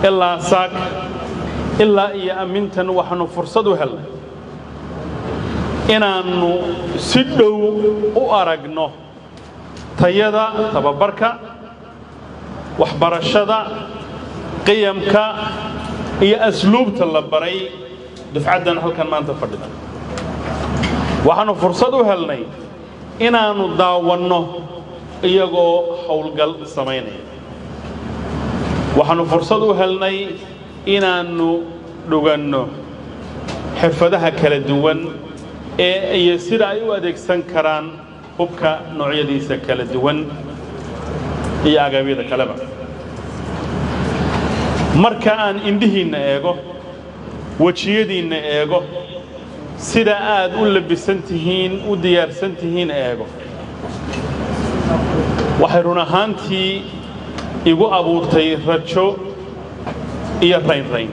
إلا ساك إلا إيا أمنتن وحنو فرصدو هل إنانو سدو وأرقنو تيدا تببركا وحبرشدا قيمك إيا أسلوب تلبري دفعدنا هل كان ما أنت فردنا وحنو فرصدو هلني إنانو داوانو إياغو حولقل سميني وحنو فرصدو هلني إنانو دوغانو حرفدها كلا دوان إيه يصير أيو أديك سنكران hubka noocyadiisa kala duwan iyo agabyada kaleba marka aan indhihiina eego wajiyadiina eego sida aad u labisan tihiin u diyaarsan tihiin eego waxay run ahaantii igu abuurtay rajo iyo rayn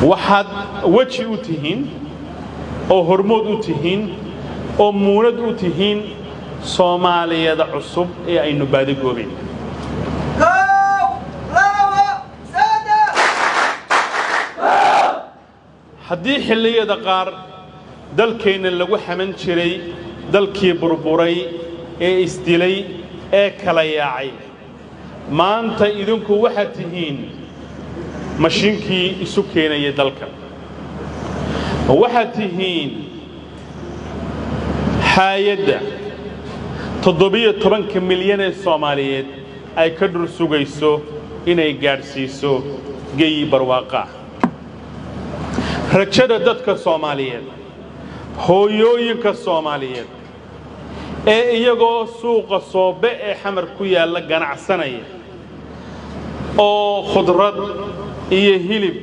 waxaad waji u tihiin oo hormood u tihiin oo muunad u tihiin Soomaaliyada cusub ee aynu baadi goobeen haddii xilliyada qaar dalkeena lagu xaman jiray dalkii burburay ee isdilay ee kala yaacay maanta idinku waxaad tihiin mashiinkii isu keenaya dalka waxaad tihiin hay'adda 17 milyan ee Soomaaliyeed ay ka dhul sugayso inay gaarsiiso geeyi barwaaqa rajada dadka Soomaaliyeed hooyooyinka Soomaaliyeed ee iyagoo suuqa soobe ee xamar ku yaala ganacsanaya oo khudrad iyo hilib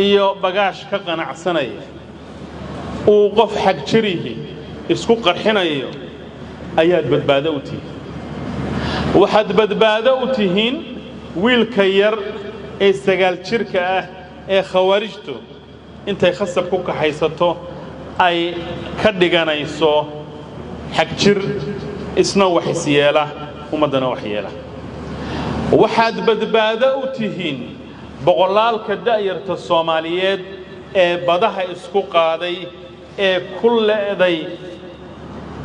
iyo bagaash ka ganacsanaya oo qof xaq jirihi isku qarxinayo ayaad badbaado u tihiin waxaad badbaado u tihiin wiilka yar ee 9 jirka ah ee khawaarijtu intay khasab ku kaxaysato ay ka dhiganayso xaq jir isna wax isyeela umadana wax yeela waxaad badbaado u tihiin boqolaalka da'yarta Soomaaliyeed ee badaha isku qaaday ee kulleeday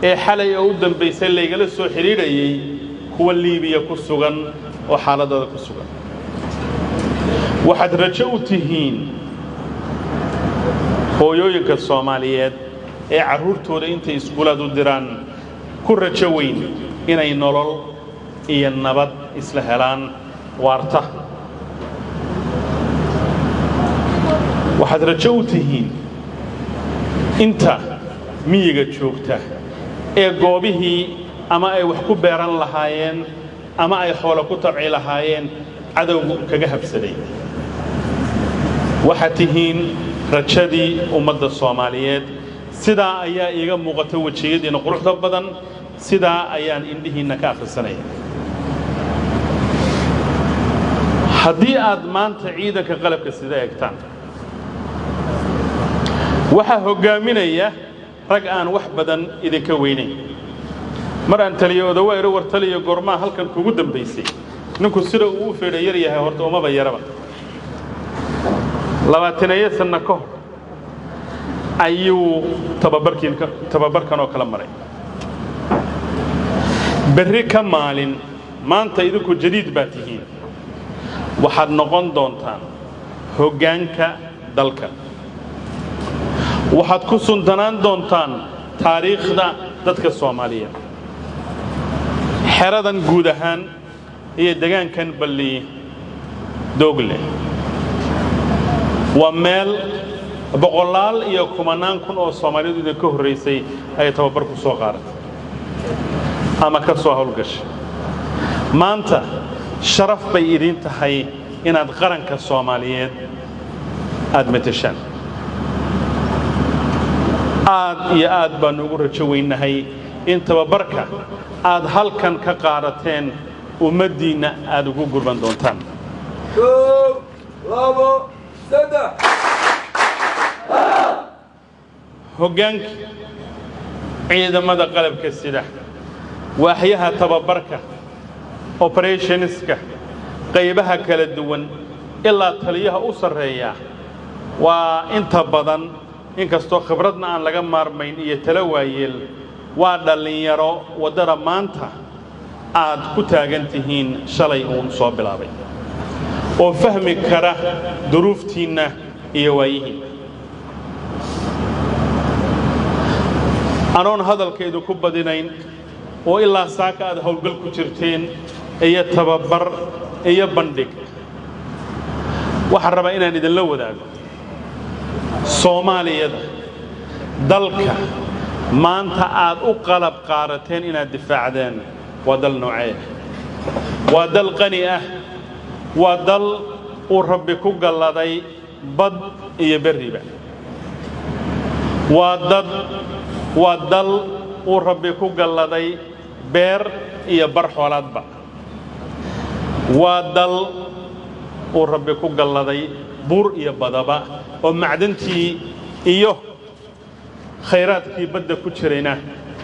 ee xalay oo u dambeysay leegala soo xiriirayay kuwa Liibiya ku sugan oo xaaladada ku sugan waxaad rajo u tihiin hooyooyinka Soomaaliyeed ee caruurtooda intay iskuulad u diraan ku rajo weyn inay nolol iyo nabad isla helaan waarta waxaad rajo u tihiin inta miyiga joogta ee goobihii ama ay wax ku beeran lahaayeen ama ay xoolo ku tabci lahaayeen cadawgu kaga habsaday waxaad tihiin rajadii ummadda Soomaaliyeed sidaa ayaa iiga muuqata wajiyadiina quruxda badan sidaa ayaan indhihiina ka akhrisanaya haddii aad maanta ciidanka qalabka sida eegtaan waxa hogaaminaya rag aan wax badan idinka weynayn mar aan taliyooda weerar war taliyo gormaa halkan kugu dambeysay ninku sida uu feeday yar yahay horta uma bayaraba 20 sano ka hor ayuu tababarkan oo kala maray berri ka maalin maanta idinku jadiid baa tihiin waxaad noqon doontaan hoggaanka dalka waxaad ku suntanaan doontaan taariikhda dadka Soomaaliyeed xeradan guud ahaan iyo deegaankan balli doogle waa meel boqolaal iyo kumanaan kun oo Soomaaliyeed idin ka horeysay ay tababar ku soo qaadatay ama ka soo hawlgashay maanta sharaf bay idin tahay inaad qaranka Soomaaliyeed aad matashaan aad iyo aad baan ugu rajo weynahay in tababarka aad halkan ka qaadateen ummadiina aad ugu gurban doontaan hoggaanka ciidamada qalabka sida waaxyaha tababarka operationska qaybaha kala duwan ilaa taliyaha u sarreeya waa inta badan inkastoo khibradna aan laga maarmayn iyo talo waayeel waa dhalinyaro wadada maanta aad ku taagan tihiin shalay uun soo bilaabay oo fahmi kara duruuftiinna iyo waayihiin anoon hadalkeedu ku badinayn oo ilaa saaka aad howlgal ku jirteen iyo tababar iyo bandhig waxaan rabaa inaan idinla wadaago soomaaliyada dalka maanta aad u qalab qaarateen inaad difaacdeen waa dal noocee waa dal qani ah waa dal uu rabbi ku galladay bad iyo berriba waa dal uu rabbi ku galladay beer iyo bar xoolaadba waa dal uu rabbi ku galladay buur iyo badaba oo macdantii iyo khayraadkii badda ku jirayna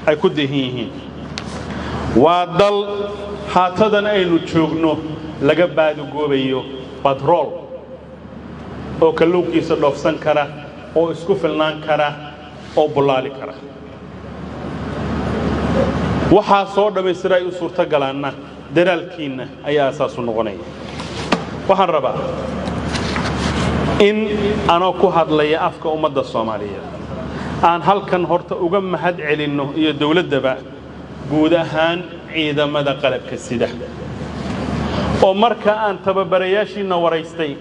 ay ku dehan yihiin waa dal haatadan aynu joogno laga baadugoobayo batrool oo kalluunkiisa dhoofsan kara oo isku filnaan kara oo bulaali kara waxaa soo dhammaystiray ay u suurtagalaanna dadaalkiinna ayaa asaas u noqonaya waxaan rabaa in anoo ku hadlaya afka ummadda Soomaaliyeed aan halkan horta uga mahad celinno iyo dawladdaba guud ahaan ciidamada qalabka sida oo marka aan tababarayaashiina waraystay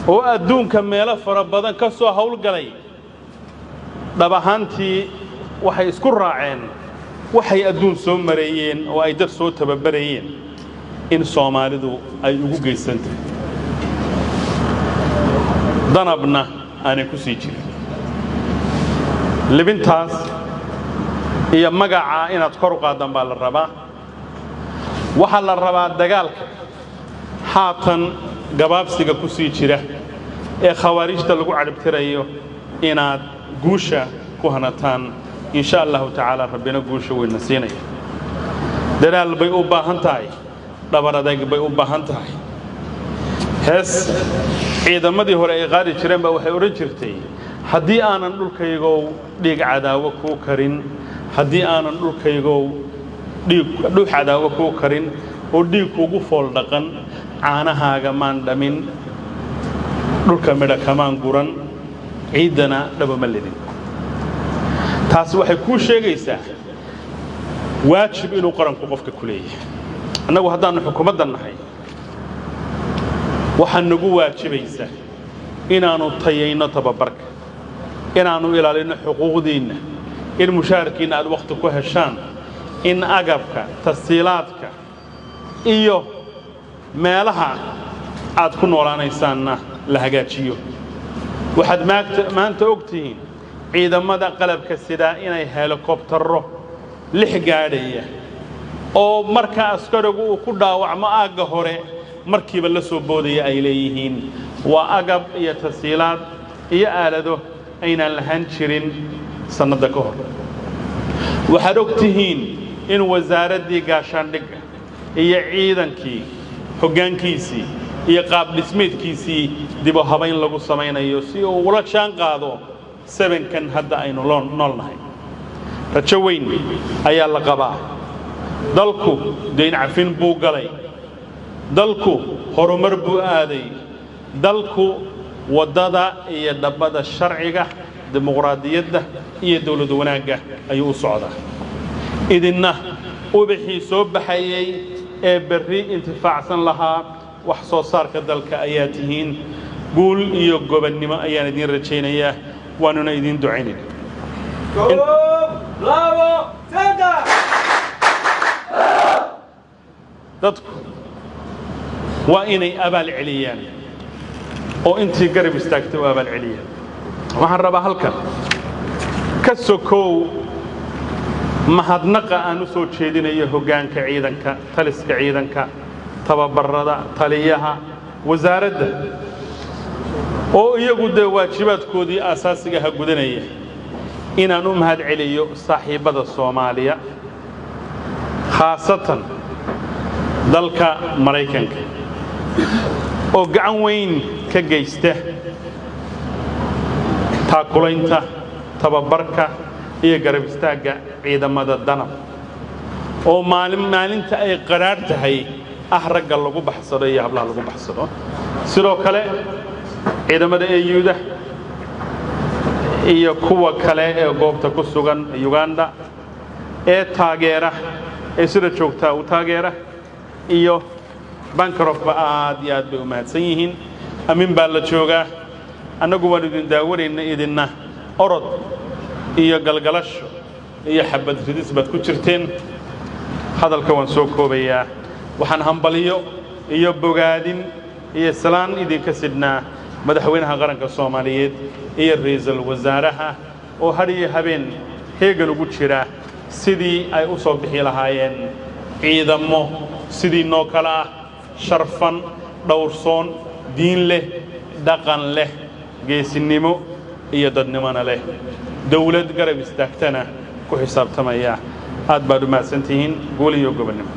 oo adduunka meelo fara badan ka soo hawlgalay dhab ahaantii waxay isku raaceen waxay adduun soo mareeyeen oo ay dad soo tababarayeen in Soomaalidu ay ugu geysantahay danabna aanay ku sii jirin libintaas iyo magaca inaad kor u qaadaan baa la rabaa waxa la rabaa dagaalka haatan gabaabsiga ku sii jira ee khawaarijta lagu cadibtirayo inaad guusha ku hanataan insha Allah ta'ala rabbina guusha weyn siinaya dadaal bay u baahan tahay dhabar adag bay u baahan tahay hees ciidamadii hore ay qaadi jireen ba waxay oran jirtay haddii aanan dhulkaygo dhiig cadaawo ku karin haddii aanan dhulkaygo dhiig cadaawo ku karin oo dhiig kugu fool dhaqan caanahaaga maan dhamin dhulka midha kamaan guran ciidana dhaba ma lidin taas waxay ku sheegaysaa waajib inuu qaranku qofka ku leeyahay annagu haddaan xukuumadda nahay waxaan nagu waajibaysaa inaanu tayayno tababarka inaanu ilaalino xuquuqdiina in mushaarkiina aad waqti ku heshaan in agabka tasiilaadka iyo meelaha aad ku noolaanaysaanna la hagaajiyo waxaad maanta ogtihiin ciidamada qalabka sida inay helikobtaro 6 gaadhaya oo marka askarigu uu ku dhaawacmo aaga hore markiiba la soo boodaya ay leeyihiin waa agab iyo tasiilaad iyo aalado aynaan lahaan jirin sanada ka hor waxaad ogtihiin in wasaaradii gaashaandhigga iyo ciidankii hoggaankiisii iyo qaab dhismeedkiisii dib u habayn lagu samaynayo si uu ula jaan qaado 7kan hadda aynu noolnahay rajo weyn ayaa la qabaa dalku deyn cafin buu galay dalku horumar buu aaday dalku wadada iyo dhabada sharciga dimuqraadiyadda iyo dawlad wanaagga ayuu u socdaa idinna ubixii soo baxayay ee berri intifaacsan lahaa wax soo saarka dalka ayaa tihiin guul iyo gobonnimo ayaan idin rajaynayaa waanuna idin ducaynay dadku waa inay abaal celiyaan oo intii garab istaagtay oo abaal celiyaan waxaan rabaa halkan ka sokow mahadnaqa aan u soo jeedinayo hoggaanka ciidanka taliska ciidanka tababarada taliyaha wasaaradda oo iyagu de waajibaadkoodii asaasiga ha gudanaya inaan u mahad celiyo saaxiibada Soomaaliya khaasatan dalka Mareykanka oo gacan weyn ka geysta taakulaynta tababarka iyo garab istaagga ciidamada danab oo maalinta ay qaraar tahay ragga lagu baxsado iyo hablaha lagu baxsado sidoo kale ciidamada EUda iyo kuwa kale ee goobta ku sugan Uganda ee taageera ee sida joogta u taageera iyo Bancroft aad iyo aad bay u mahadsan yihiin amin baa la joogaa annagu waan idin daawanayna idinna orod iyo galgalasho iyo xabad ridis baad ku jirteen hadalka waan soo koobayaa waxaan hambaliyo iyo bogaadin iyo salaan idinka sidnaa madaxweynaha qaranka Soomaaliyeed iyo ra'iisul wasaaraha oo hariye habeen heegan ugu jira sidii ay u soo bixi lahaayeen ciidamo sidii noo kala sharfan dhowrsoon diin leh dhaqan leh geesinimo iyo dadnimo leh dawlad garab istaagtana ku xisaabtamaya aad baad u mahadsantihiin gool iyo gobonimo